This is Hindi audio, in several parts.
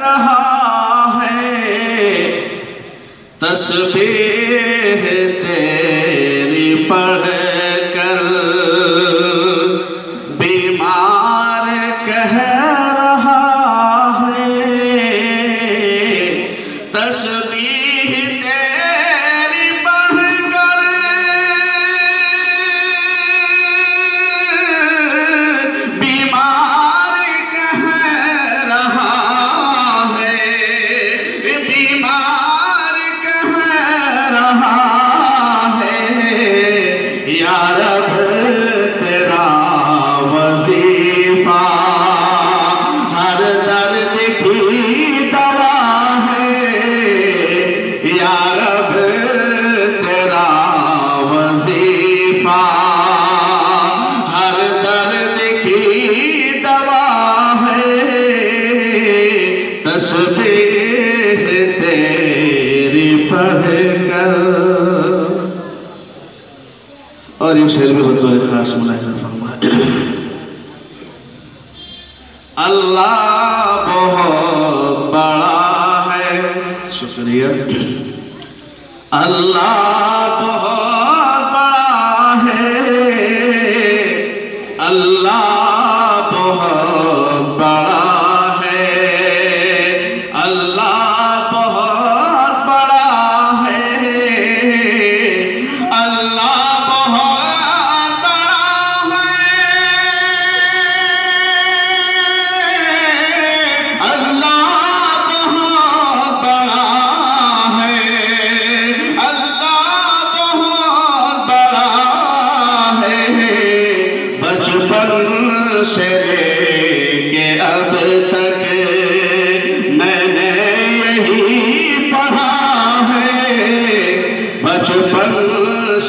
रहा है तस्बीह तेरी पढ़ कर बीमार कह रहा है तस्बीह तेरी पढ़ कर बीमार कह रहा तस्बीह तेरी पढ़ कर। और ये शेर भी बच्चों ने खास मुलाहिजा फरमाया। अल्लाह बहुत बड़ा है, शुक्रिया। अल्लाह बहुत बड़ा है, अल्लाह बहुत बड़ा से लेके अब तक मैंने यही पढ़ा है, बचपन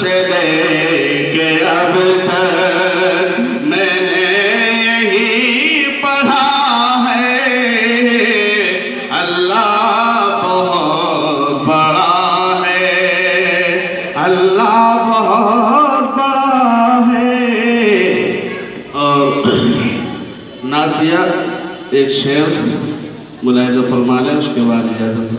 से लेके अब तक मैंने यही पढ़ा है। अल्लाह बहुत बड़ा है, अल्लाह बहुत बड़ा है। नातिया एक शेर मुलाहिजा फरमा लें, उसके बाद इजाजत।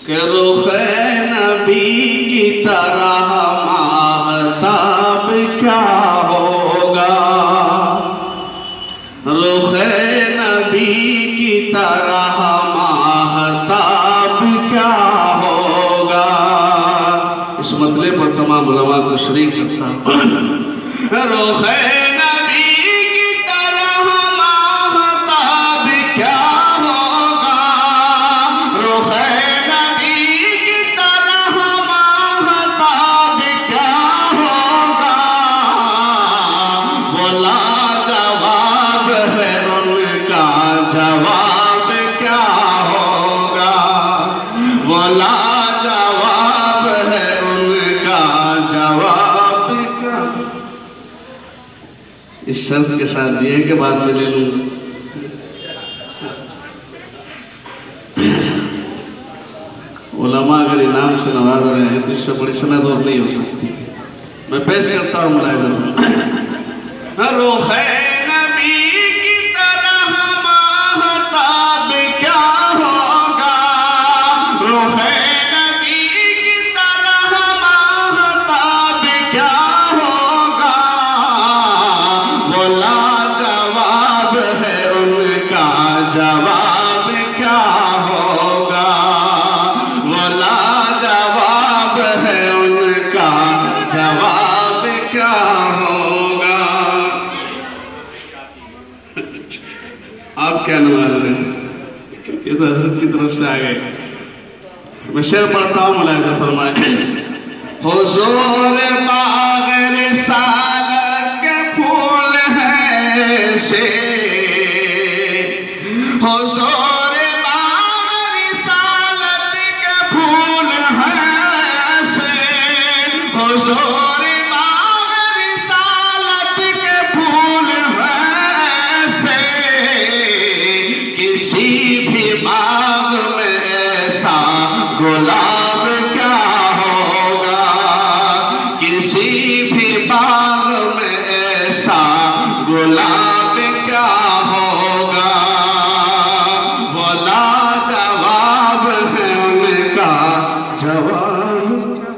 के रुख़े नबी की तरह महताब क्या होगा, रुख़े नबी की तरह महताब क्या होगा। इस मतले पर तमाम उलमा को शरीक करता हूँ। रुख़े नबी की तरह महताब क्या होगा, रुख़े नबी की तरह महताब क्या होगा। वो लाजवाब है उनका जवाब क्या होगा, वो लाजवाब है उनका जवाब क्या। इस शर्त के साथ दिए के बाद में ले लूंगा। उलमा अगर इनाम से नवाज रहे हैं तो इससे बड़ी सनद और नहीं हो सकती। मैं पेश करता हूँ मुलाहिजा। रुख़े नबी की तरह महताब क्या होगा, रुख़े नबी की तरह महताब क्या होगा। वो लाजवाब है उनका जवाब क्या होगा, वो लाजवाब है उनका जवाब क्या होगा। आप क्या नवाज रहे हैं, ये तो हज़रत की तरफ से आ गए। मैं शेर पढ़ता हूँ, मुलाहिजा फरमाए। हुज़ूर बाग़ रिसालत के फूल हैं से, हुज़ूर बाग़ रिसालत के फूल हैं से, हुज़ूर बाग़ रिसालत के फूल हैं से। किसी भी बाग़ में ऐसा गुलाब क्या होगा, किसी भी बाग़ में ऐसा गुलाब क्या अल्लाह